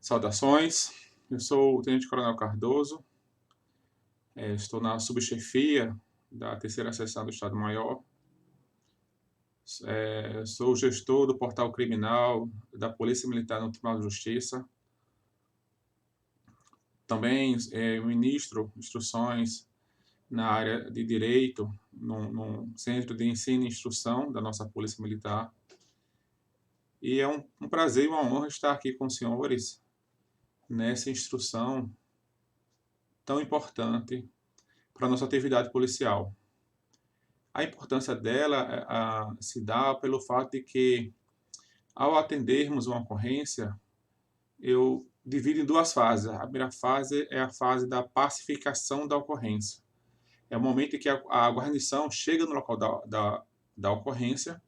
Saudações, eu sou o Tenente Coronel Cardoso, estou na subchefia da Terceira Seção do Estado-Maior, sou gestor do Portal Criminal da Polícia Militar no Tribunal de Justiça, também ministro instruções na área de Direito, num centro de ensino e instrução da nossa Polícia Militar, e é um prazer e uma honra estar aqui com os senhores nessa instrução tão importante para a nossa atividade policial. A importância dela se dá pelo fato de que, ao atendermos uma ocorrência, eu divido em duas fases. A primeira fase é a fase da pacificação da ocorrência. É o momento em que a guarnição chega no local da ocorrência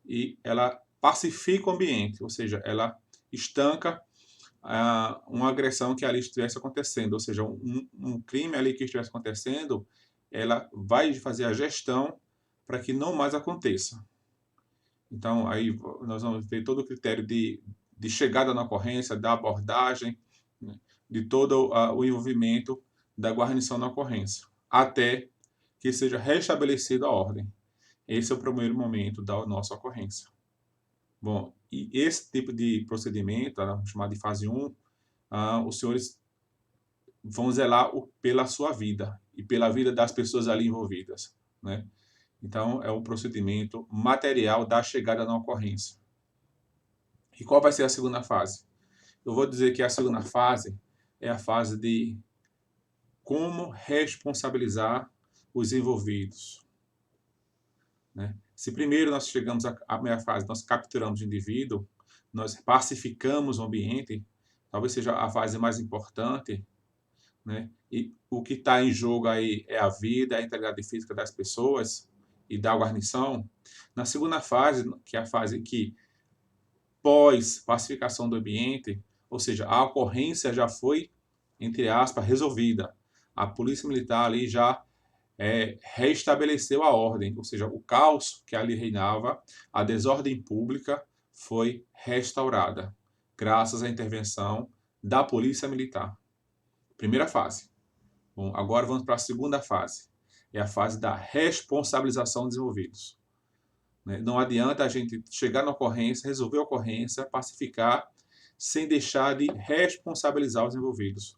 e ela pacifica o ambiente, ou seja, ela estanca uma agressão que ali estivesse acontecendo, ou seja, um crime ali que estivesse acontecendo, ela vai fazer a gestão para que não mais aconteça. Então, aí nós vamos ver todo o critério de chegada na ocorrência, da abordagem, né, de todo o envolvimento da guarnição na ocorrência, até que seja restabelecida a ordem. Esse é o primeiro momento da nossa ocorrência. Bom, e esse tipo de procedimento, chamado de fase 1, os senhores vão zelar pela sua vida e pela vida das pessoas ali envolvidas, né? Então, é o procedimento material da chegada na ocorrência. E qual vai ser a segunda fase? Eu vou dizer que a segunda fase é a fase de como responsabilizar os envolvidos, né? Se primeiro nós chegamos à primeira fase, nós capturamos o indivíduo, nós pacificamos o ambiente, talvez seja a fase mais importante, né? E o que está em jogo aí é a vida, a integridade física das pessoas e da guarnição. Na segunda fase, que é a fase que pós-pacificação do ambiente, ou seja, a ocorrência já foi, entre aspas, resolvida. A polícia militar ali já restabeleceu a ordem, ou seja, o caos que ali reinava, a desordem pública foi restaurada, graças à intervenção da polícia militar. Primeira fase. Bom, agora vamos para a segunda fase. É a fase da responsabilização dos envolvidos. Não adianta a gente chegar na ocorrência, resolver a ocorrência, pacificar, sem deixar de responsabilizar os envolvidos.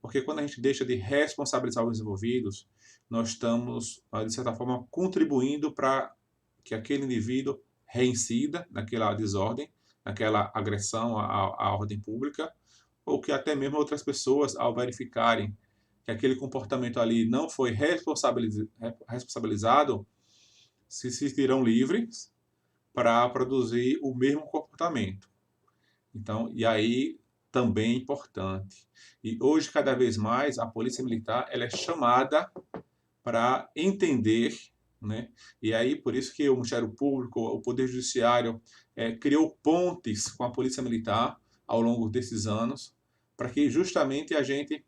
Porque quando a gente deixa de responsabilizar os envolvidos, nós estamos, de certa forma, contribuindo para que aquele indivíduo reincida naquela desordem, naquela agressão à ordem pública, ou que até mesmo outras pessoas, ao verificarem que aquele comportamento ali não foi responsabilizado, se sentirão livres para produzir o mesmo comportamento. Então, e aí também é importante. E hoje, cada vez mais, a Polícia Militar ela é chamada para entender, né? E aí, por isso que o Ministério Público, o Poder Judiciário, criou pontes com a Polícia Militar ao longo desses anos, para que justamente a gente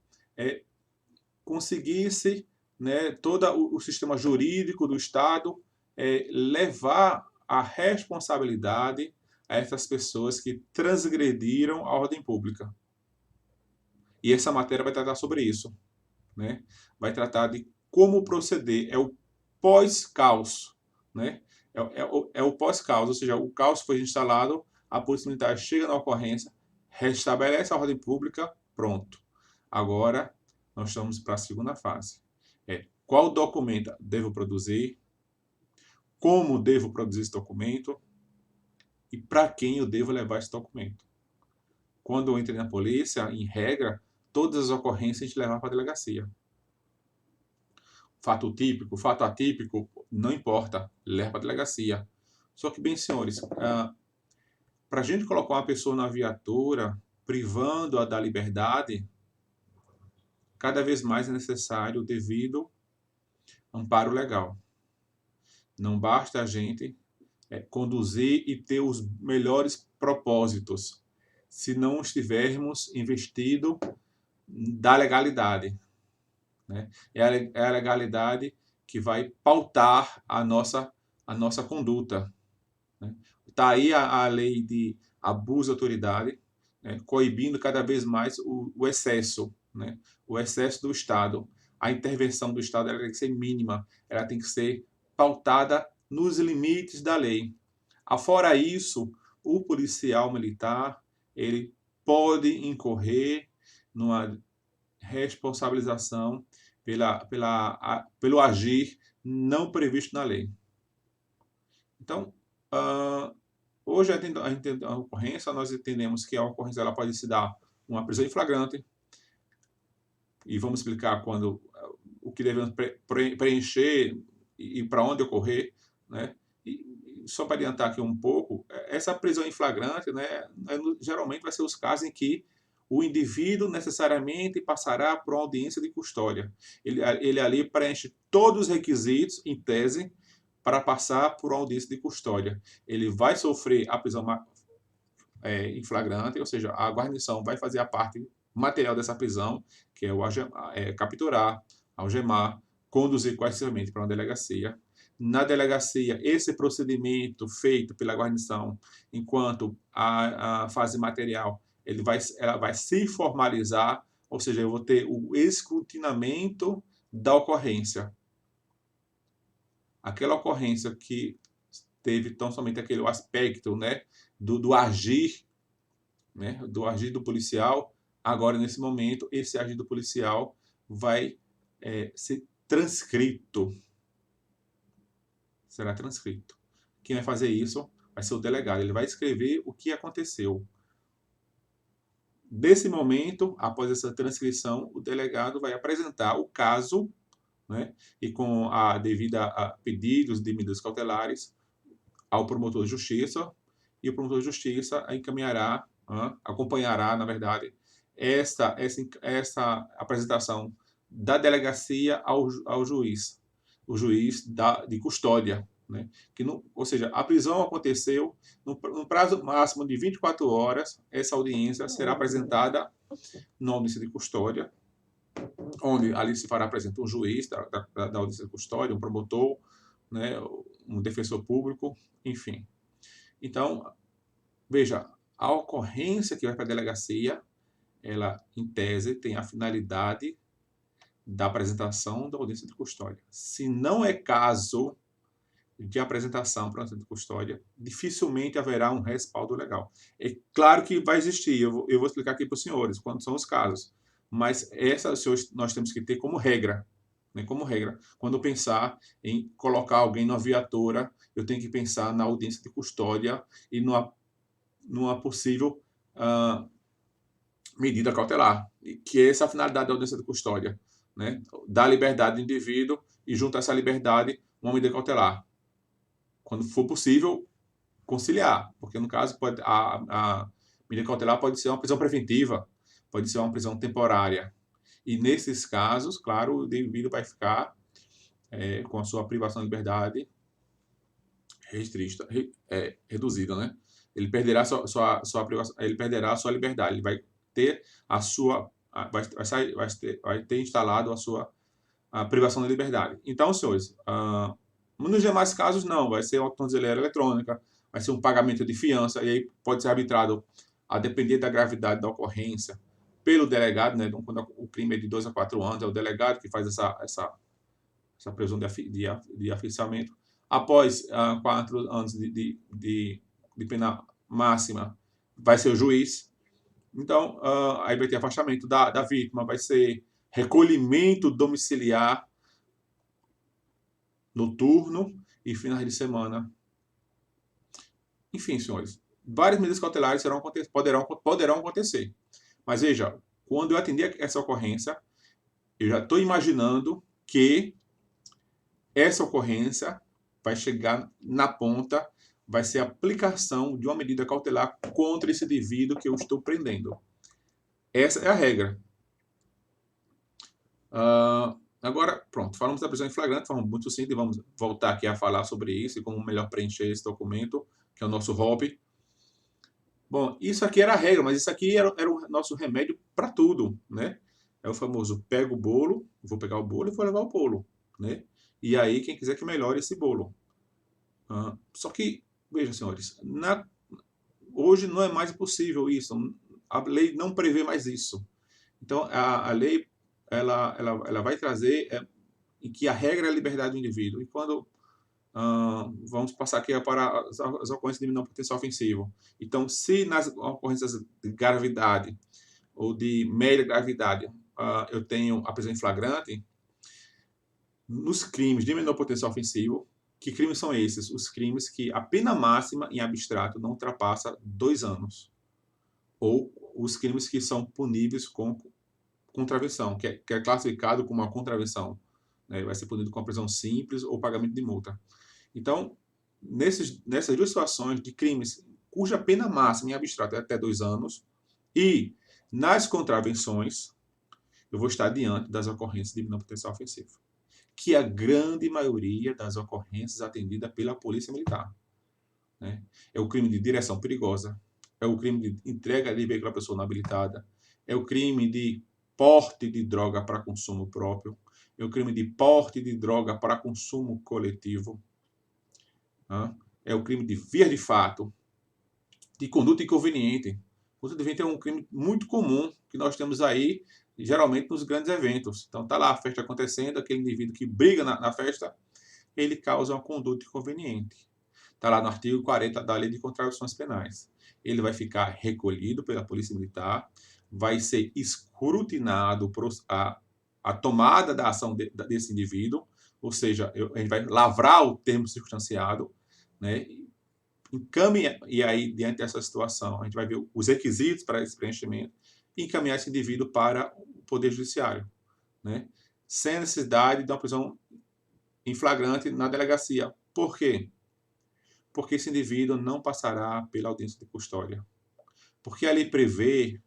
conseguisse, né, todo o sistema jurídico do Estado levar a responsabilidade a essas pessoas que transgrediram a ordem pública. E essa matéria vai tratar sobre isso, né? Vai tratar de como proceder, é o pós-caos, né? É o pós-caos, ou seja, o caos foi instalado, a Polícia Militar chega na ocorrência, restabelece a ordem pública, pronto. Agora, nós estamos para a segunda fase. Qual documento devo produzir, como devo produzir esse documento e para quem eu devo levar esse documento. Quando eu entrei na polícia, em regra, todas as ocorrências a gente levava para a delegacia. Fato típico, fato atípico, não importa, leva para a delegacia. Só que, bem, senhores, para a gente colocar uma pessoa na viatura, privando-a da liberdade, cada vez mais é necessário o devido amparo legal. Não basta a gente conduzir e ter os melhores propósitos, se não estivermos investido da legalidade, né? É a legalidade que vai pautar a nossa conduta, né? Tá aí a lei de abuso de autoridade, né, coibindo cada vez mais o excesso, né, o excesso do Estado. A intervenção do Estado ela tem que ser mínima, ela tem que ser pautada nos limites da lei. Afora isso, o policial militar ele pode incorrer numa responsabilização pelo agir não previsto na lei. Então, hoje a ocorrência, nós entendemos que a ocorrência ela pode se dar uma prisão em flagrante, e vamos explicar o que devemos preencher e para onde ocorrer, né? E só para adiantar aqui um pouco, essa prisão em flagrante, né, geralmente vai ser os casos em que o indivíduo necessariamente passará por uma audiência de custódia. Ele ali preenche todos os requisitos, em tese, para passar por uma audiência de custódia. Ele vai sofrer a prisão em flagrante, ou seja, a guarnição vai fazer a parte material dessa prisão, que é capturar, algemar, conduzir coercivamente para uma delegacia. Na delegacia, esse procedimento feito pela guarnição, enquanto a fase material, ela vai se formalizar, ou seja, eu vou ter o escrutinamento da ocorrência. Aquela ocorrência que teve tão somente aquele aspecto, né, do agir, né, do agir do policial. Agora, nesse momento, esse agir do policial vai ser transcrito. Será transcrito. Quem vai fazer isso vai ser o delegado. Ele vai escrever o que aconteceu. Desse momento, após essa transcrição, o delegado vai apresentar o caso, né, e com a devida a pedidos de medidas cautelares ao promotor de justiça, e o promotor de justiça acompanhará, na verdade, essa apresentação da delegacia ao juiz, o juiz de custódia, né? Ou seja, a prisão aconteceu no prazo máximo de 24 horas, essa audiência será apresentada na audiência de custódia, onde ali se fará presente um juiz da audiência de custódia, um promotor, né, um defensor público, enfim. Então, veja, a ocorrência que vai para a delegacia, ela, em tese, tem a finalidade da apresentação da audiência de custódia. Se não é caso de apresentação para a audiência de custódia, dificilmente haverá um respaldo legal. É claro que vai existir, eu vou explicar aqui para os senhores quando são os casos, mas essa nós temos que ter como regra. Né, como regra, quando pensar em colocar alguém na viatura, eu tenho que pensar na audiência de custódia e numa possível medida cautelar, que é essa a finalidade da audiência de custódia, né? Dar liberdade do indivíduo e, junto a essa liberdade, uma medida cautelar. Quando for possível, conciliar, porque no caso a medida cautelar pode ser uma prisão preventiva, pode ser uma prisão temporária. E nesses casos, claro, o indivíduo vai ficar com a sua privação de liberdade reduzida, né? Ele perderá ele perderá a sua liberdade, ele vai ter a sua vai ter instalado a privação da liberdade. Então, senhores, nos demais casos não, vai ser uma tornozeleira eletrônica, vai ser um pagamento de fiança, e aí pode ser arbitrado a depender da gravidade da ocorrência pelo delegado, né? Então, quando o crime é de 2 a 4 anos, é o delegado que faz essa presunção de afiançamento. Após 4 anos de pena máxima, vai ser o juiz. Então, aí vai ter afastamento da vítima, vai ser recolhimento domiciliar noturno e finais de semana. Enfim, senhores, várias medidas cautelares poderão acontecer. Mas veja, quando eu atender essa ocorrência, eu já estou imaginando que essa ocorrência vai chegar na ponta, vai ser a aplicação de uma medida cautelar contra esse indivíduo que eu estou prendendo. Essa é a regra. Agora, pronto, falamos da prisão em flagrante, de forma muito simples, vamos voltar aqui a falar sobre isso e como melhor preencher esse documento, que é o nosso hobby. Bom, isso aqui era a regra, mas isso aqui era o nosso remédio para tudo, né? É o famoso pega o bolo, vou pegar o bolo e vou levar o bolo, né? E aí, quem quiser que melhore esse bolo. Só que, vejam, senhores, hoje não é mais possível isso. A lei não prevê mais isso. Então, a lei ela vai trazer em que a regra é a liberdade do indivíduo. E quando vamos passar aqui para as ocorrências de menor potencial ofensivo. Então, se nas ocorrências de gravidade ou de média gravidade eu tenho a prisão em flagrante, nos crimes de menor potencial ofensivo, que crimes são esses? Os crimes que a pena máxima em abstrato não ultrapassa 2 anos. Ou os crimes que são puníveis com contravenção, que é classificado como uma contravenção. Né? Vai ser punido com a prisão simples ou pagamento de multa. Então, nessas duas situações de crimes cuja pena máxima em abstrato é até 2 anos, e nas contravenções, eu vou estar diante das ocorrências de menor potencial ofensivo, que a grande maioria das ocorrências atendida pela Polícia Militar. Né? É o crime de direção perigosa, é o crime de entrega de veículo à pessoa não habilitada, é o crime de porte de droga para consumo próprio, é o crime de porte de droga para consumo coletivo, é o crime de via de fato, de conduta inconveniente. Conduta inconveniente é um crime muito comum que nós temos aí, geralmente nos grandes eventos. Então, está lá a festa acontecendo, aquele indivíduo que briga na festa, ele causa uma conduta inconveniente. Está lá no artigo 40 da Lei de Contravenções Penais. Ele vai ficar recolhido pela Polícia Militar, vai ser escrutinado a tomada da ação desse indivíduo, ou seja, a gente vai lavrar o termo circunstanciado, né? Encaminha, e aí, diante dessa situação, a gente vai ver os requisitos para esse preenchimento e encaminhar esse indivíduo para o Poder Judiciário, né? Sem necessidade de uma prisão em flagrante na delegacia. Por quê? Porque esse indivíduo não passará pela audiência de custódia. Porque a lei prevê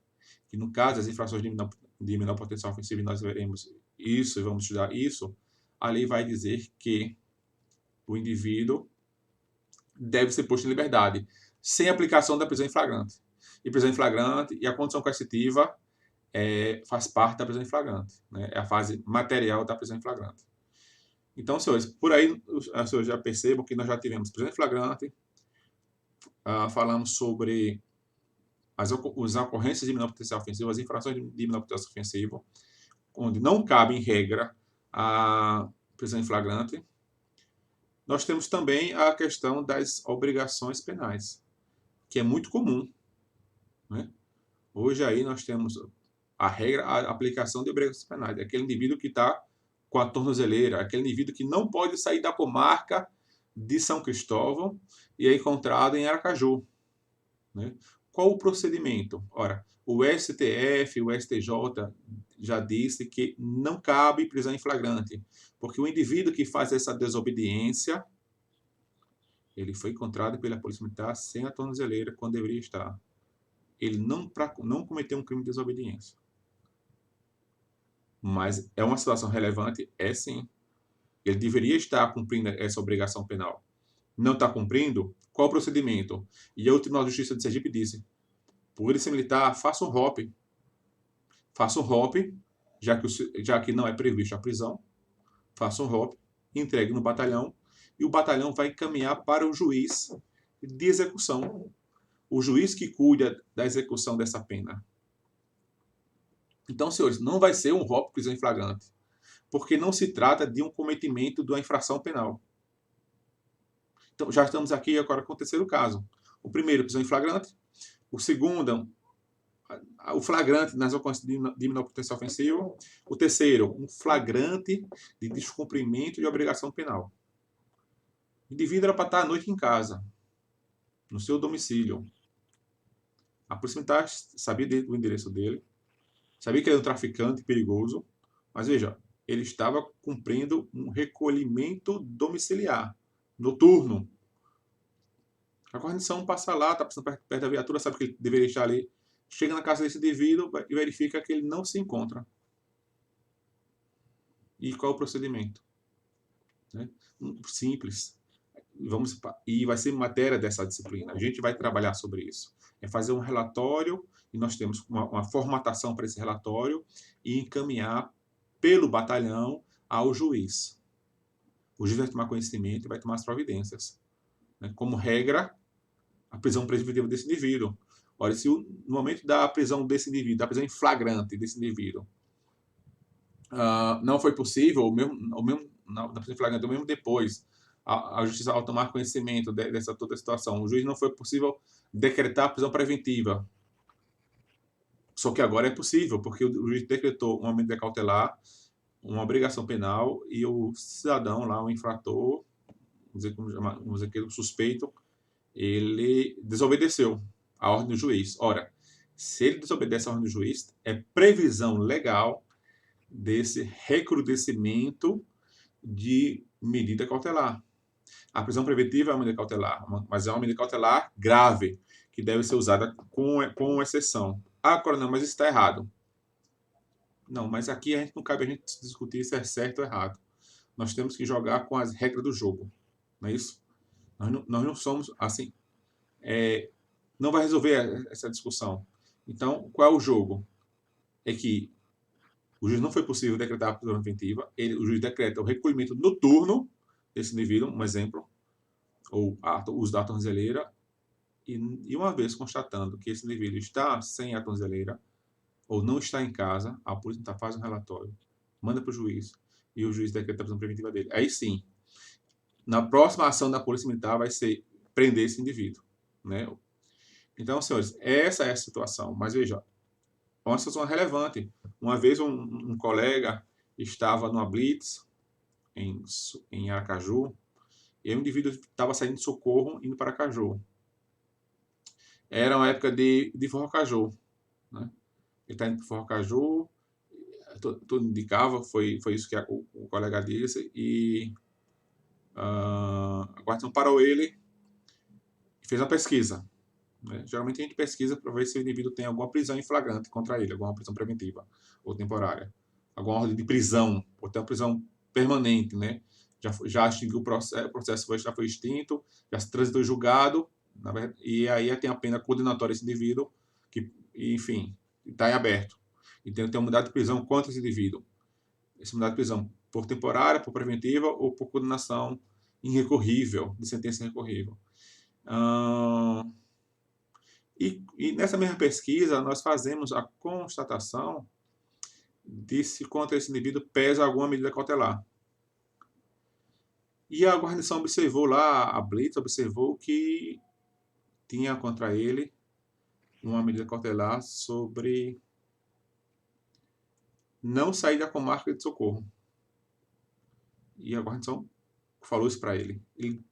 que, no caso das infrações de menor potencial ofensivo, e nós veremos isso e vamos estudar isso, a lei vai dizer que o indivíduo deve ser posto em liberdade, sem aplicação da prisão em flagrante. E prisão em flagrante e a condição coercitiva faz parte da prisão em flagrante. Né? É a fase material da prisão em flagrante. Então, senhores, por aí os senhores já percebam que nós já tivemos prisão em flagrante, falamos sobre as ocorrências de menor potencial ofensivo, as infrações de menor potencial ofensivo, onde não cabe, em regra, a prisão em flagrante. Nós temos também a questão das obrigações penais, que é muito comum. Né? Hoje aí nós temos a regra, a aplicação de obrigações penais. É aquele indivíduo que está com a tornozeleira, aquele indivíduo que não pode sair da comarca de São Cristóvão e é encontrado em Aracaju. Né? Qual o procedimento? Ora, o STF, o STJ já disse que não cabe prisão em flagrante, porque o indivíduo que faz essa desobediência, ele foi encontrado pela Polícia Militar sem a tornozeleira quando deveria estar. Ele não cometeu um crime de desobediência. Mas é uma situação relevante? É sim. Ele deveria estar cumprindo essa obrigação penal. Não está cumprindo? Qual o procedimento? E o Tribunal de Justiça de Sergipe disse: Polícia Militar, faça um ROP. Faça um ROP, já que não é previsto a prisão. Faça um ROP, entregue no batalhão e o batalhão vai encaminhar para o juiz de execução. O juiz que cuida da execução dessa pena. Então, senhores, não vai ser um ROP prisão em flagrante, porque não se trata de um cometimento de uma infração penal. Então, já estamos aqui agora com o terceiro caso. O primeiro, prisão em flagrante. O segundo, o flagrante nas ocorrências de menor potencial ofensivo. O terceiro, um flagrante de descumprimento de obrigação penal. O indivíduo era para estar à noite em casa, no seu domicílio. A Polícia Militar sabia do endereço dele, sabia que ele era um traficante perigoso, mas veja, ele estava cumprindo um recolhimento domiciliar, noturno. A guarnição passa lá, está passando perto da viatura, sabe que ele deveria estar ali. Chega na casa desse indivíduo e verifica que ele não se encontra. E qual é o procedimento? Né? Simples. E vai ser matéria dessa disciplina. A gente vai trabalhar sobre isso. É fazer um relatório, e nós temos uma formatação para esse relatório, e encaminhar pelo batalhão ao juiz. O juiz vai tomar conhecimento e vai tomar as providências. Né? Como regra, a prisão preventiva desse indivíduo. Olha, se no momento da prisão desse indivíduo, da prisão em flagrante desse indivíduo, não foi possível, ou mesmo na prisão em flagrante, ou mesmo depois, a justiça, ao tomar conhecimento dessa toda a situação, o juiz não foi possível decretar a prisão preventiva. Só que agora é possível, porque o juiz decretou uma medida cautelar, uma obrigação penal, e o cidadão lá, o infrator, vamos dizer que o suspeito, ele desobedeceu a ordem do juiz. Ora, se ele desobedece a ordem do juiz, é previsão legal desse recrudescimento de medida cautelar. A prisão preventiva é uma medida cautelar, mas é uma medida cautelar grave, que deve ser usada com exceção. Ah, coronel, mas isso está errado. Não, mas aqui a gente não cabe a gente discutir se é certo ou errado. Nós temos que jogar com as regras do jogo, não é isso? Nós não somos assim. Não vai resolver essa discussão. Então, qual é o jogo? É que o juiz não foi possível decretar a prisão preventiva, o juiz decreta o recolhimento noturno desse indivíduo, um exemplo, ou uso da tornozeleira, e uma vez constatando que esse indivíduo está sem a tornozeleira, ou não está em casa, a polícia faz um relatório, manda para o juiz, e o juiz decreta a prisão preventiva dele. Aí sim, na próxima ação da polícia militar vai ser prender esse indivíduo, né? Então, senhores, essa é a situação. Mas veja, é uma situação relevante. Uma vez um colega estava numa blitz em Aracaju, e o indivíduo estava saindo de Socorro, indo para Aracaju. Era uma época de Forrocaju, né? Ele está indo para Forrocaju, tudo indicava, foi isso que o colega disse, e a guarnição parou ele e fez uma pesquisa. Né? Geralmente a gente pesquisa para ver se o indivíduo tem alguma prisão em flagrante contra ele, alguma prisão preventiva ou temporária, alguma ordem de prisão, ou até uma prisão permanente, né? Já extinguiu o processo já foi extinto, já se transitou julgado, e aí tem a pena condenatória esse indivíduo, que, enfim, está em aberto. E tem uma mandado de prisão contra esse indivíduo. Esse mandado de prisão por temporária, por preventiva ou por condenação irrecorrível, de sentença irrecorrível. E nessa mesma pesquisa, nós fazemos a constatação de se contra esse indivíduo pesa alguma medida cautelar. E a guarnição observou lá, a Blitz observou que tinha contra ele uma medida cautelar sobre não sair da comarca de Socorro. E a guarnição falou isso para ele. Ele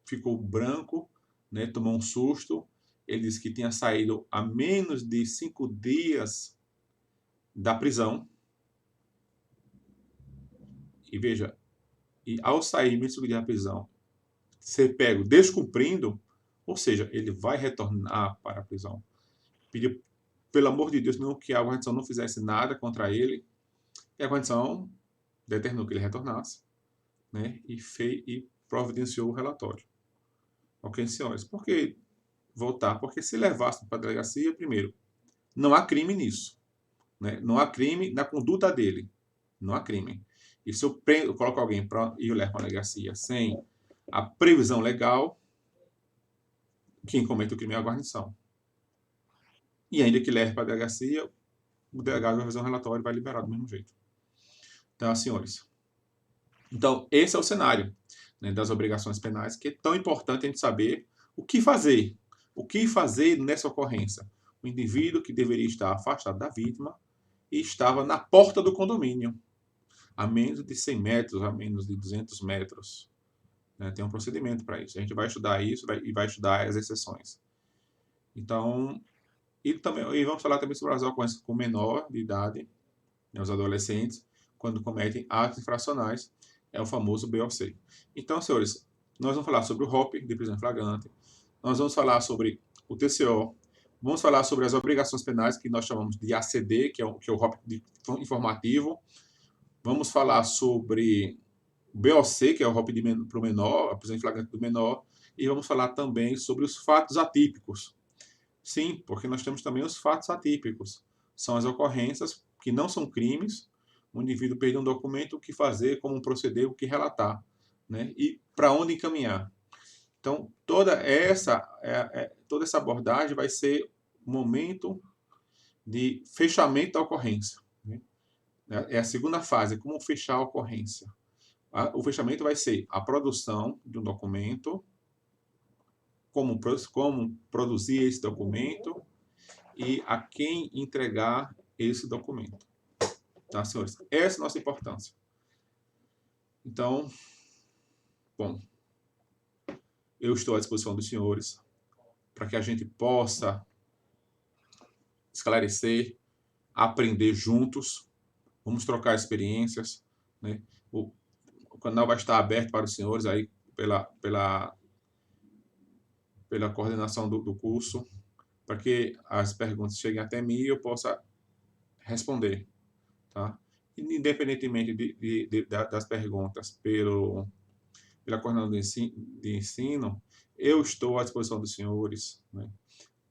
ficou branco, né, tomou um susto. Ele disse que tinha saído há menos de 5 dias da prisão. E veja, e ao sair menos de 5 dias da prisão, ser pego descumprindo, ou seja, ele vai retornar para a prisão. Pediu, pelo amor de Deus, não, que a guarnição não fizesse nada contra ele. E a guarnição determinou que ele retornasse, né, e providenciou o relatório. Ok, senhores? Por que voltar? Porque se levasse para a delegacia, primeiro, não há crime nisso. Né? Não há crime na conduta dele. Não há crime. E se eu coloco alguém e eu levo para a delegacia sem a previsão legal, quem comete o crime é a guarnição. E ainda que leve para a delegacia, o delegado vai fazer um relatório e vai liberar do mesmo jeito. Então, senhores. Então, esse é o cenário, né, das obrigações penais, que é tão importante a gente saber o que fazer. O que fazer nessa ocorrência? O indivíduo que deveria estar afastado da vítima e estava na porta do condomínio, a menos de 100 metros, a menos de 200 metros. Né? Tem um procedimento para isso. A gente vai estudar isso e vai estudar as exceções. Então, e vamos falar também sobre as ocorrências com menor de idade, né, os adolescentes, quando cometem atos infracionais, é o famoso BOC. Então, senhores, nós vamos falar sobre o ROP, de prisão em flagrante, nós vamos falar sobre o TCO, vamos falar sobre as obrigações penais, que nós chamamos de ACD, que é o ROP informativo, vamos falar sobre o BOC, que é o ROP para o menor, a prisão em flagrante do menor, e vamos falar também sobre os fatos atípicos. Sim, porque nós temos também os fatos atípicos. São as ocorrências que não são crimes, o indivíduo perdeu um documento, o que fazer, como proceder, o que relatar, né? E para onde encaminhar. Então, toda essa abordagem vai ser momento de fechamento da ocorrência, né? É a segunda fase, como fechar a ocorrência. O fechamento vai ser a produção de um documento, como produzir esse documento e a quem entregar esse documento. Tá, senhores? Essa é a nossa importância. Então, bom, eu estou à disposição dos senhores para que a gente possa esclarecer, aprender juntos, vamos trocar experiências, né? O canal vai estar aberto para os senhores aí pela coordenação do curso, para que as perguntas cheguem até mim e eu possa responder, tá? Independentemente das perguntas pela coordenação de ensino, eu estou à disposição dos senhores, né?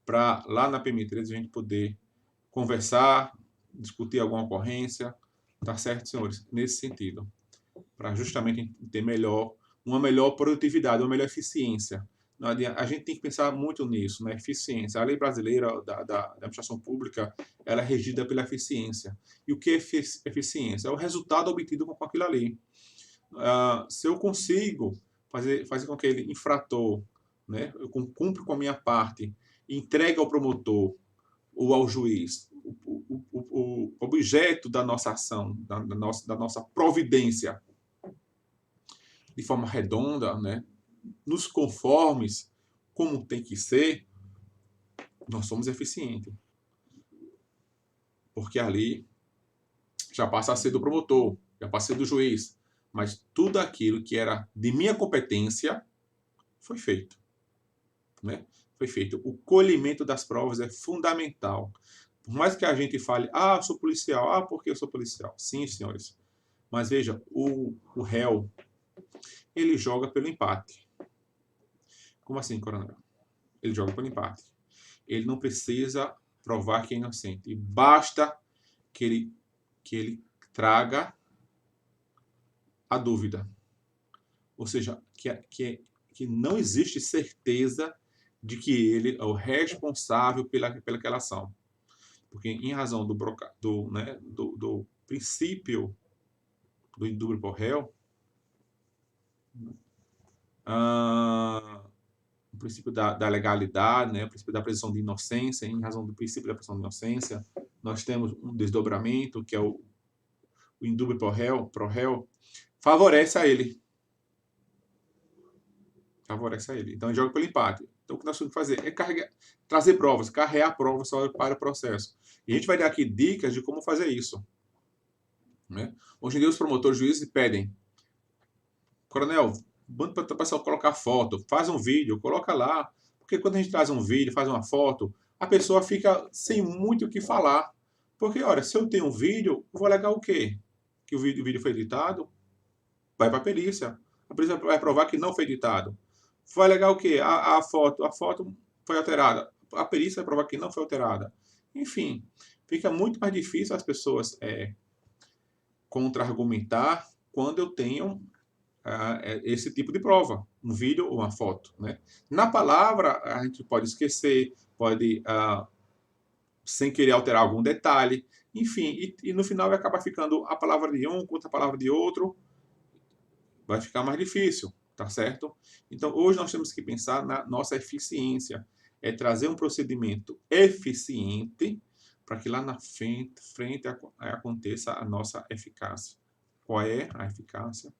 Para lá na PM13 a gente poder conversar, discutir alguma ocorrência, tá certo, senhores? Nesse sentido, para justamente ter uma melhor produtividade, uma melhor eficiência. A gente tem que pensar muito nisso, na eficiência. A lei brasileira da administração pública, ela é regida pela eficiência. E o que é eficiência? É o resultado obtido com aquilo ali. Se eu consigo fazer com que aquele infrator, né, eu cumpra com a minha parte, entregue ao promotor ou ao juiz o objeto da nossa ação, da nossa providência, de forma redonda, né, nos conformes, como tem que ser, nós somos eficientes. Porque ali já passa a ser do promotor, já passa a ser do juiz. Mas tudo aquilo que era de minha competência foi feito, né? Foi feito. O colhimento das provas é fundamental. Por mais que a gente fale, eu sou policial, porque eu sou policial. Sim, senhores. Mas veja, o réu, ele joga pelo empate. Como assim, coronel? Ele joga pelo empate. Ele não precisa provar que é inocente. Basta que ele traga a dúvida. Ou seja, que não existe certeza de que ele é o responsável pelaquela ação. Porque, em razão do princípio do indúbio pro réu, o princípio da legalidade, né, o princípio da presunção de inocência, em razão do princípio da presunção de inocência, nós temos um desdobramento, que é o indúbio pro réu, favorece a ele. Favorece a ele. Então, ele joga pelo empate. Então, o que nós temos que fazer é trazer provas, carregar provas para o processo. E a gente vai dar aqui dicas de como fazer isso, né? Hoje em dia, os promotores, juízes pedem, coronel, manda para o pessoal colocar foto, faz um vídeo, coloca lá. Porque quando a gente traz um vídeo, faz uma foto, a pessoa fica sem muito o que falar. Porque, olha, se eu tenho um vídeo, eu vou alegar o quê? Que o vídeo foi editado? Vai para a perícia. A perícia vai provar que não foi editado. Vai alegar o quê? A foto foi alterada. A perícia vai provar que não foi alterada. Enfim, fica muito mais difícil as pessoas contra-argumentar quando eu tenho esse tipo de prova, um vídeo ou uma foto, né? Na palavra, a gente pode esquecer, pode, sem querer alterar algum detalhe, enfim, e no final vai acabar ficando a palavra de um contra a palavra de outro, vai ficar mais difícil, tá certo? Então, hoje nós temos que pensar na nossa eficiência, é trazer um procedimento eficiente para que lá na frente aconteça a nossa eficácia. Qual é a eficácia?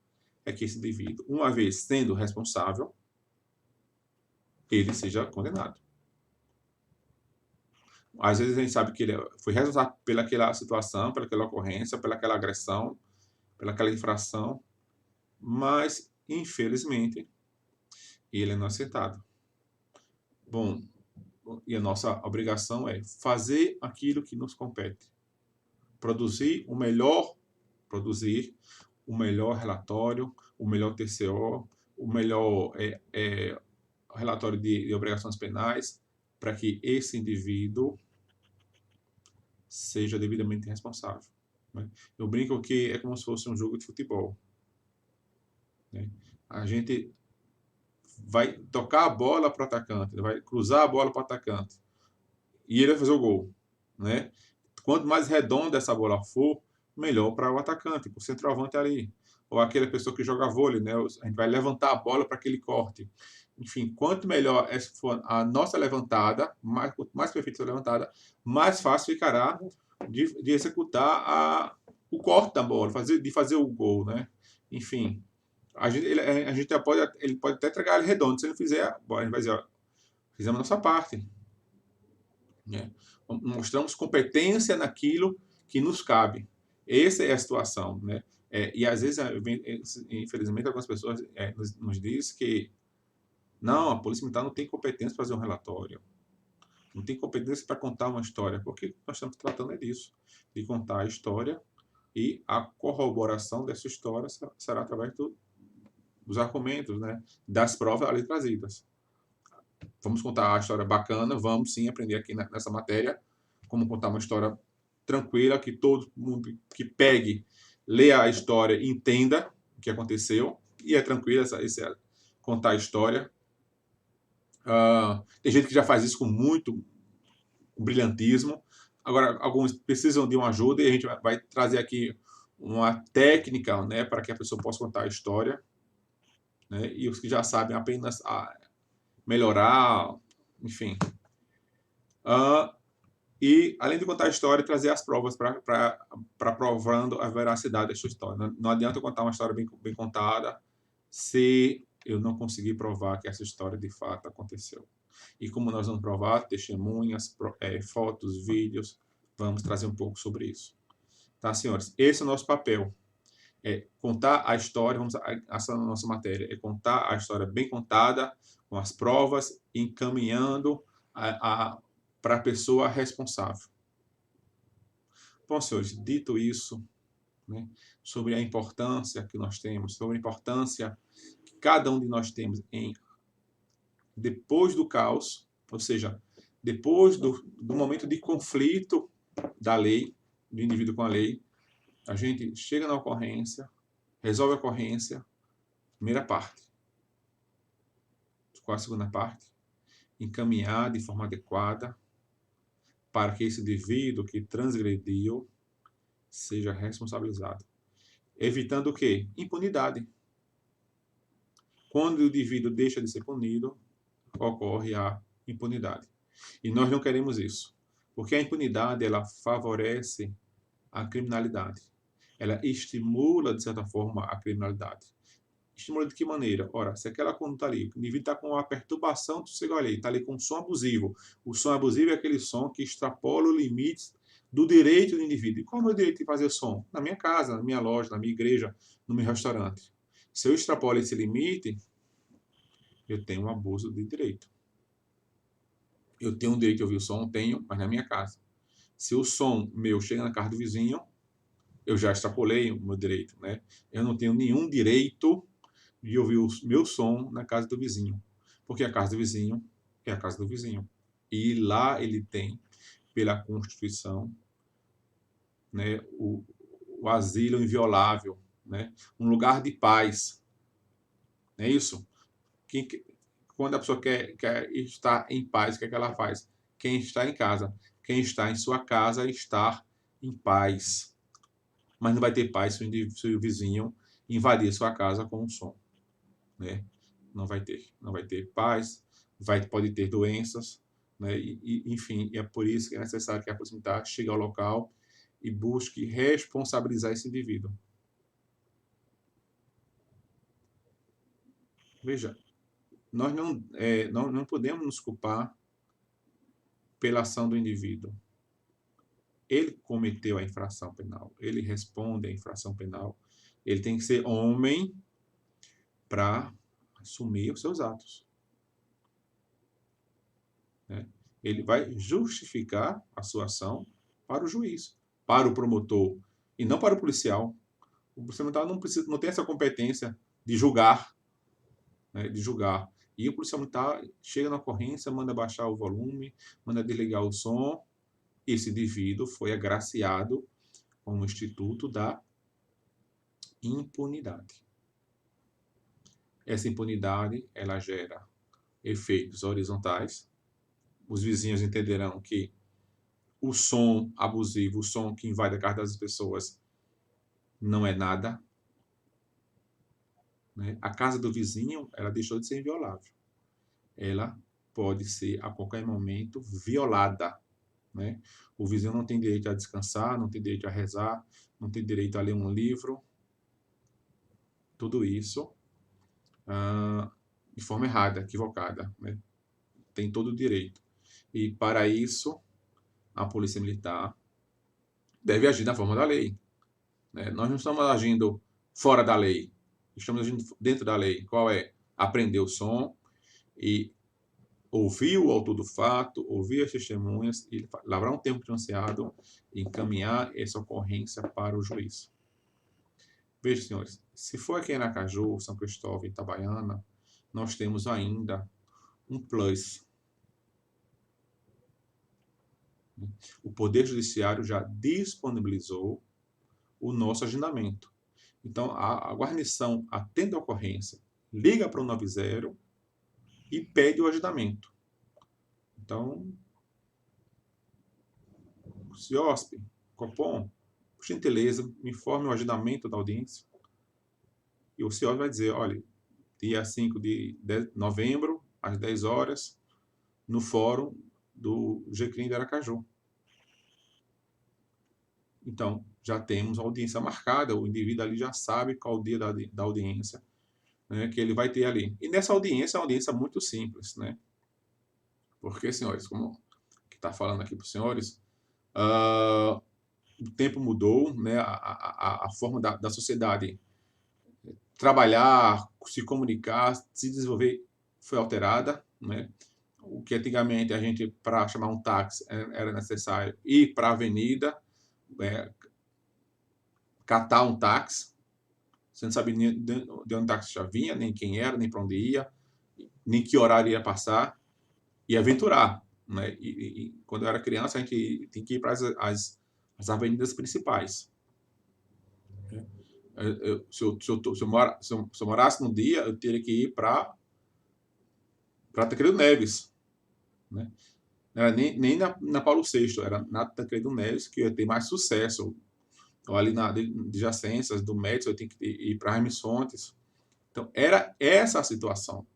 É que esse indivíduo, uma vez sendo responsável, ele seja condenado. Às vezes a gente sabe que ele foi responsável pelaquela situação, pelaquela ocorrência, pelaquela agressão, pelaquela infração, mas, infelizmente, ele é inocentado. Bom, e a nossa obrigação é fazer aquilo que nos compete. Produzir o melhor relatório, o melhor TCO, o melhor relatório de obrigações penais, para que esse indivíduo seja devidamente responsável, né? Eu brinco que é como se fosse um jogo de futebol, né? A gente vai tocar a bola para o atacante, vai cruzar a bola para o atacante. e ele vai fazer o gol, né? Quanto mais redonda essa bola for, melhor para o atacante, para o centroavante ali. Ou aquela pessoa que joga vôlei, né? A gente vai levantar a bola para que ele corte. Enfim, quanto melhor for a nossa levantada, mais perfeita a levantada, mais fácil ficará de executar o corte da bola, de fazer o gol, né? Enfim, a gente ele pode até entregar ele redondo. Se ele fizer, a gente vai dizer, ó, fizemos a nossa parte, né? Mostramos competência naquilo que nos cabe. Essa é a situação, né? E às vezes, infelizmente, algumas pessoas nos dizem que não, a polícia militar não tem competência para fazer um relatório, não tem competência para contar uma história, porque nós estamos tratando é disso, de contar a história, e a corroboração dessa história será através dos argumentos, né? Das provas ali trazidas. Vamos contar a história bacana, vamos sim aprender aqui nessa matéria como contar uma história tranquila, que todo mundo que pegue, leia a história e entenda o que aconteceu. E é tranquilo contar a história. Tem gente que já faz isso com muito brilhantismo. Agora, alguns precisam de uma ajuda e a gente vai trazer aqui uma técnica, né, para que a pessoa possa contar a história. Né, e os que já sabem apenas melhorar, enfim. E, além de contar a história, trazer as provas para provando a veracidade dessa história. Não adianta eu contar uma história bem contada se eu não conseguir provar que essa história de fato aconteceu. E como nós vamos provar, testemunhas, fotos, vídeos, vamos trazer um pouco sobre isso. Tá, senhores? Esse é o nosso papel. É contar a história, essa é a nossa matéria, é contar a história bem contada, com as provas, encaminhando para a pessoa responsável. Bom, senhores, dito isso, né, sobre a importância que nós temos, sobre a importância que cada um de nós temos depois do caos, ou seja, depois do momento de conflito da lei, do indivíduo com a lei, a gente chega na ocorrência, resolve a ocorrência, primeira parte. Qual a segunda parte? Encaminhar de forma adequada para que esse indivíduo que transgrediu seja responsabilizado. Evitando o quê? Impunidade. Quando o indivíduo deixa de ser punido, ocorre a impunidade. E nós não queremos isso, porque a impunidade ela favorece a criminalidade. Ela estimula, de certa forma, a criminalidade. Estimula de que maneira? Ora, se aquela conduta ali, o indivíduo está com uma perturbação do sossego ali, está ali com um som abusivo. O som abusivo é aquele som que extrapola o limite do direito do indivíduo. E qual é o meu direito de fazer som? Na minha casa, na minha loja, na minha igreja, no meu restaurante. Se eu extrapolo esse limite, eu tenho um abuso de direito. Eu tenho um direito de ouvir o som? Tenho, mas na minha casa. Se o som meu chega na casa do vizinho, eu já extrapolei o meu direito, né? Eu não tenho nenhum direito de ouvir o meu som na casa do vizinho, porque a casa do vizinho é a casa do vizinho. E lá ele tem, pela Constituição, né, o asilo inviolável, né? Um lugar de paz. Não é isso? Quando a pessoa quer estar em paz, o que é que ela faz? Quem está em casa. Quem está em sua casa está em paz. Mas não vai ter paz se o vizinho invadir sua casa com um som. Né? Não vai ter. Não vai ter paz, pode ter doenças. Né? Enfim, é por isso que é necessário que a polícia militar chegue ao local e busque responsabilizar esse indivíduo. Veja, nós não podemos nos culpar pela ação do indivíduo. Ele cometeu a infração penal, ele responde à infração penal. Ele tem que ser homem para assumir os seus atos. Né? Ele vai justificar a sua ação para o juiz, para o promotor, e não para o policial. O policial militar não tem essa competência de julgar, né, de julgar. E o policial militar chega na ocorrência, manda baixar o volume, manda desligar o som. Esse indivíduo foi agraciado com o Instituto da Impunidade. Essa impunidade, ela gera efeitos horizontais. Os vizinhos entenderão que o som abusivo, o som que invade a casa das pessoas, não é nada, né? A casa do vizinho, ela deixou de ser inviolável. Ela pode ser, a qualquer momento, violada, né? O vizinho não tem direito a descansar, não tem direito a rezar, não tem direito a ler um livro. Tudo isso de forma errada, equivocada, né? Tem todo o direito. E, para isso, a Polícia Militar deve agir na forma da lei, né? Nós não estamos agindo fora da lei, estamos agindo dentro da lei. Qual é? Aprender o som e ouvir o autor do fato, ouvir as testemunhas, e lavrar um termo pronunciado e encaminhar essa ocorrência para o juiz. Veja, senhores, se for aqui em Aracaju, São Cristóvão e Itabaiana, nós temos ainda um plus. O Poder Judiciário já disponibilizou o nosso agendamento. Então, a guarnição atende a ocorrência, liga para o 90 e pede o agendamento. Então, CIOSP, Copom, por gentileza, me informe o agendamento da audiência. E o CIOSP vai dizer, olha, dia 5 de novembro, às 10 horas, no fórum do GCRIM de Aracaju. Então, já temos a audiência marcada, o indivíduo ali já sabe qual o dia da audiência, né, que ele vai ter ali. E nessa audiência, é uma audiência muito simples, né? Porque, senhores, como que está falando aqui para os senhores, o tempo mudou, né? A forma da sociedade trabalhar, se comunicar, se desenvolver foi alterada, né? O que antigamente a gente, para chamar um táxi, era necessário ir para a avenida, catar um táxi. Você não sabia nem de onde o táxi já vinha, nem quem era, nem para onde ia, nem que horário ia passar, e aventurar, né? E quando eu era criança, a gente tinha que ir para as avenidas principais. Se eu morasse num dia, eu teria que ir para Tancredo Neves, né? Não era nem na Paulo VI, era na Tancredo Neves que eu ia ter mais sucesso. Ou ali na adjacências do Médici, eu tinha que ir para Hermes Fontes. Então, era essa a situação,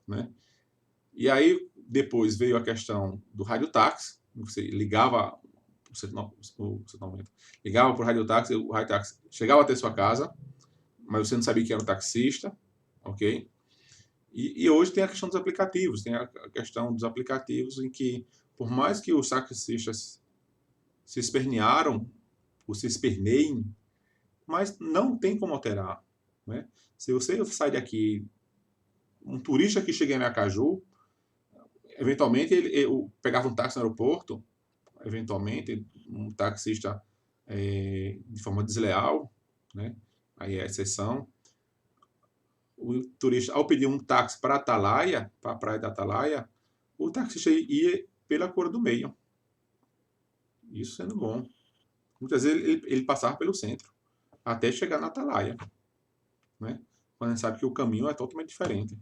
né? E aí, depois veio a questão do radiotáxi. Você ligava ligava para o radiotáxi, o radiotáxi chegava até sua casa, mas você não sabia que era um taxista, ok? E hoje tem a questão dos aplicativos, tem a questão dos aplicativos em que, por mais que os taxistas se espernearam, ou se esperneiem, mas não tem como alterar, né? Se você sai daqui, um turista que chega em Aracaju, eventualmente ele pegava um táxi no aeroporto, eventualmente um taxista de forma desleal, né? Aí é a exceção. O turista, ao pedir um táxi para Atalaia, para a praia da Atalaia, o taxista ia pela cor do meio. Isso sendo bom. Muitas vezes ele passava pelo centro, até chegar na Atalaia, né? Quando a gente sabe que o caminho é totalmente diferente.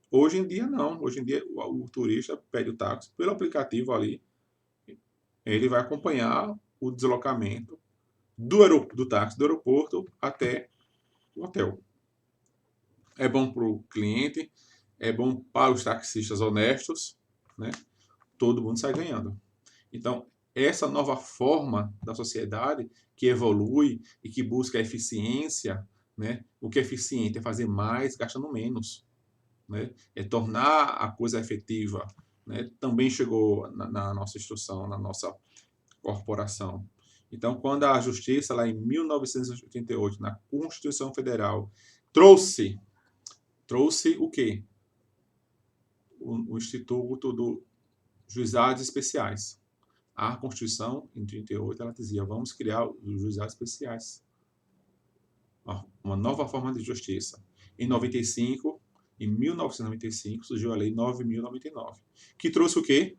Hoje em dia, não. Hoje em dia, o turista pede o táxi pelo aplicativo ali. Ele vai acompanhar o deslocamento do táxi do aeroporto até o hotel. É bom para o cliente, é bom para os taxistas honestos, né? Todo mundo sai ganhando. Então, essa nova forma da sociedade que evolui e que busca a eficiência, né? O que é eficiente é fazer mais gastando menos, né? É tornar a coisa efetiva, né? Também chegou na nossa instrução, na nossa corporação. Então, quando a Justiça, lá em 1988, na Constituição Federal, trouxe o quê? O Instituto dos Juizados Especiais. A Constituição, em 38, ela dizia, vamos criar os juizados especiais. Uma nova forma de justiça. Em 1995, surgiu a Lei 9.099, que trouxe o quê?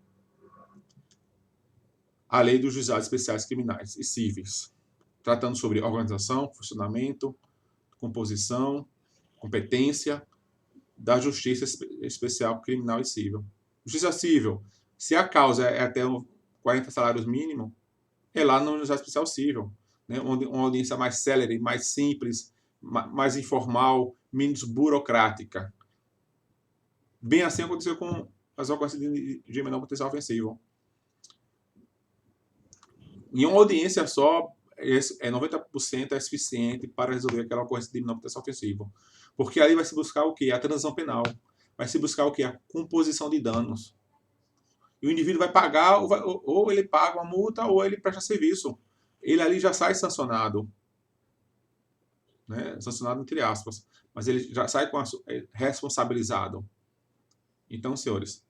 A Lei dos Juizados Especiais Criminais e Cíveis, tratando sobre organização, funcionamento, composição, competência da Justiça Especial Criminal e Cível. Justiça Cível, se a causa é até 40 salários mínimos, é lá no juizado especial civil, né? Onde uma audiência mais célere, mais simples, mais informal, menos burocrática. Bem assim aconteceu com as ocorrências de menor potencial ofensivo. Em uma audiência só, 90% é suficiente para resolver aquela ocorrência de menor potencial ofensivo. Porque ali vai se buscar o quê? A transação penal. Vai se buscar o quê? A composição de danos. E o indivíduo vai pagar, ou ele paga uma multa, ou ele presta serviço. Ele ali já sai sancionado. Né? Sancionado entre aspas. Mas ele já sai responsabilizado. Então, senhores,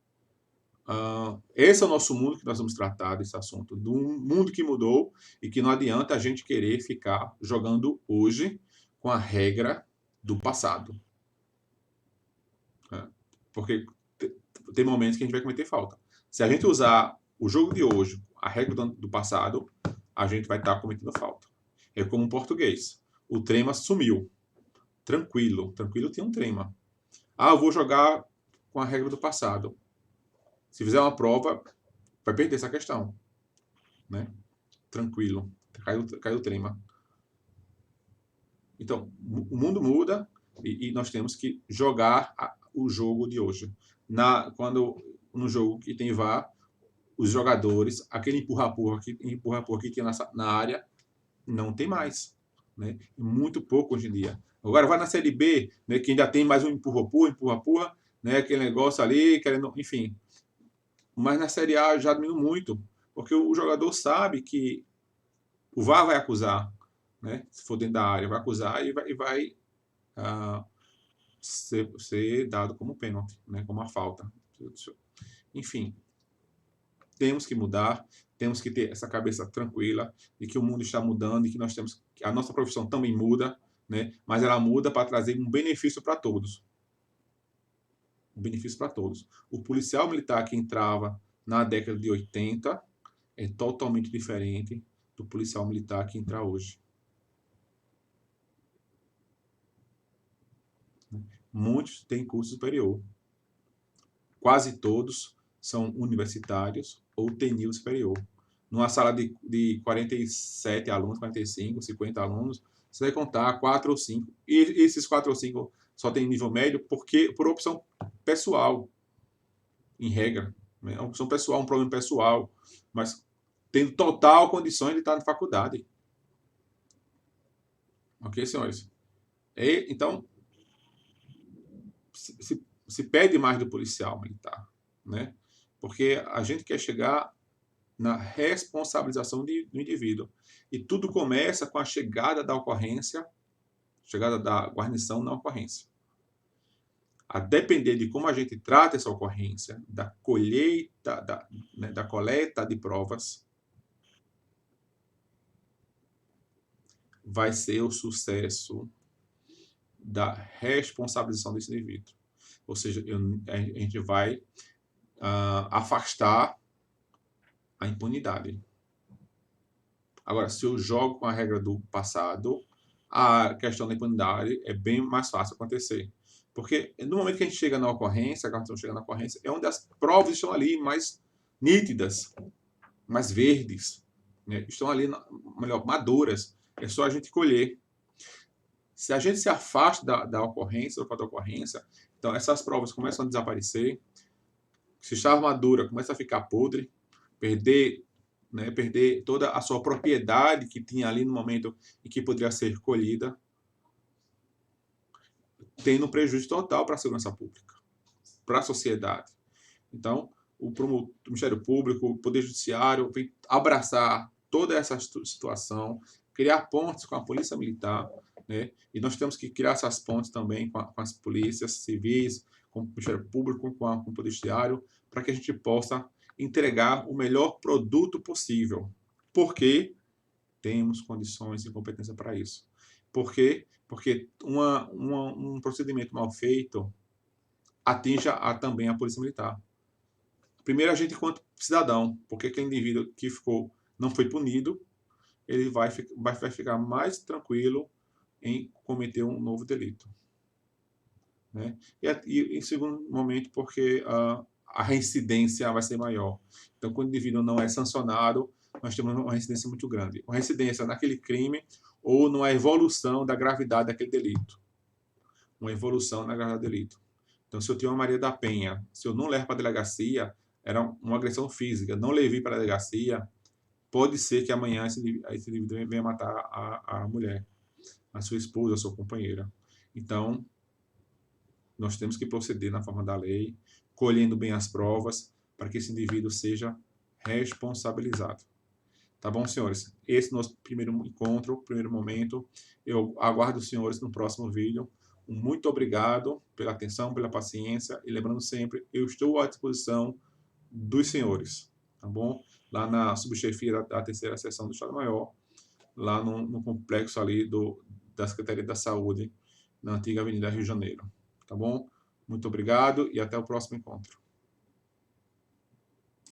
esse é o nosso mundo que nós vamos tratar desse assunto. Do mundo que mudou e que não adianta a gente querer ficar jogando hoje com a regra do passado. Né? Porque tem momentos que a gente vai cometer falta. Se a gente usar o jogo de hoje, a regra do passado, a gente vai estar cometendo falta. É como um português. O trema sumiu. Tranquilo. Tranquilo tem um trema. Eu vou jogar com a regra do passado. Se fizer uma prova, vai perder essa questão. Né? Tranquilo. Caiu o trema. Então, o mundo muda e nós temos que jogar o jogo de hoje. No jogo que tem VAR, os jogadores, aquele empurra-empurra que tinha na área, não tem mais. Né? Muito pouco hoje em dia. Agora vai na Série B, né, que ainda tem mais um empurra-empurra, né, aquele negócio ali, querendo, enfim. Mas na Série A já diminuiu muito, porque o jogador sabe que o VAR vai acusar, né, se for dentro da área, vai acusar e vai ser dado como pênalti, né, como uma falta. Enfim, temos que mudar, temos que ter essa cabeça tranquila de que o mundo está mudando e que nós temos que a nossa profissão também muda, né? Mas ela muda para trazer um benefício para todos. Um benefício para todos. O policial militar que entrava na década de 80 é totalmente diferente do policial militar que entra hoje. Muitos têm curso superior. Quase todos são universitários ou têm nível superior. Numa sala de 47 alunos, 45, 50 alunos, você vai contar 4 ou 5. E esses 4 ou 5 só têm nível médio por opção pessoal, em regra. Né? É uma opção pessoal, um problema pessoal, mas tendo total condições de estar na faculdade. Ok, senhores? Então, se pede mais do policial militar, né? Porque a gente quer chegar na responsabilização do indivíduo. E tudo começa com a chegada da ocorrência, chegada da guarnição na ocorrência. A depender de como a gente trata essa ocorrência, da colheita, da coleta de provas, vai ser o sucesso da responsabilização desse indivíduo. Ou seja, a gente vai afastar a impunidade. Agora, se eu jogo com a regra do passado, a questão da impunidade é bem mais fácil acontecer. Porque no momento que a gente chega na ocorrência, é onde as provas estão ali mais nítidas, mais verdes, né? Estão ali, melhor, maduras. É só a gente colher. Se a gente se afasta da ocorrência, do fato da ocorrência, então essas provas começam a desaparecer. Se estava madura, começa a ficar podre, perder toda a sua propriedade que tinha ali no momento em que poderia ser colhida, tendo prejuízo total para a segurança pública, para a sociedade. Então, o Ministério Público, o Poder Judiciário, vem abraçar toda essa situação, criar pontes com a Polícia Militar, né? E nós temos que criar essas pontes também com as polícias civis, com o Ministério Público, com o Poder Judiciário, para que a gente possa entregar o melhor produto possível. Porque temos condições e competência para isso. Por quê? Porque um procedimento mal feito atinge também a Polícia Militar. Primeiro, a gente enquanto cidadão, porque aquele indivíduo que não foi punido, ele vai ficar mais tranquilo em cometer um novo delito. Né? E em segundo momento, porque a reincidência vai ser maior. Então, quando o indivíduo não é sancionado, nós temos uma reincidência muito grande. Uma reincidência naquele crime ou numa evolução da gravidade daquele delito. Uma evolução na gravidade do delito. Então, se eu tenho uma Maria da Penha, se eu não levo para a delegacia, era uma agressão física, não levei para a delegacia, pode ser que amanhã esse indivíduo venha matar a mulher, a sua esposa, a sua companheira. Então, nós temos que proceder na forma da lei, colhendo bem as provas, para que esse indivíduo seja responsabilizado. Tá bom, senhores? Esse é o nosso primeiro encontro, primeiro momento. Eu aguardo os senhores no próximo vídeo. Muito obrigado pela atenção, pela paciência. E lembrando sempre, eu estou à disposição dos senhores. Tá bom? Lá na subchefia da terceira seção do Estado-Maior, lá no complexo ali da Secretaria da Saúde, na antiga Avenida Rio de Janeiro. Tá bom? Muito obrigado e até o próximo encontro.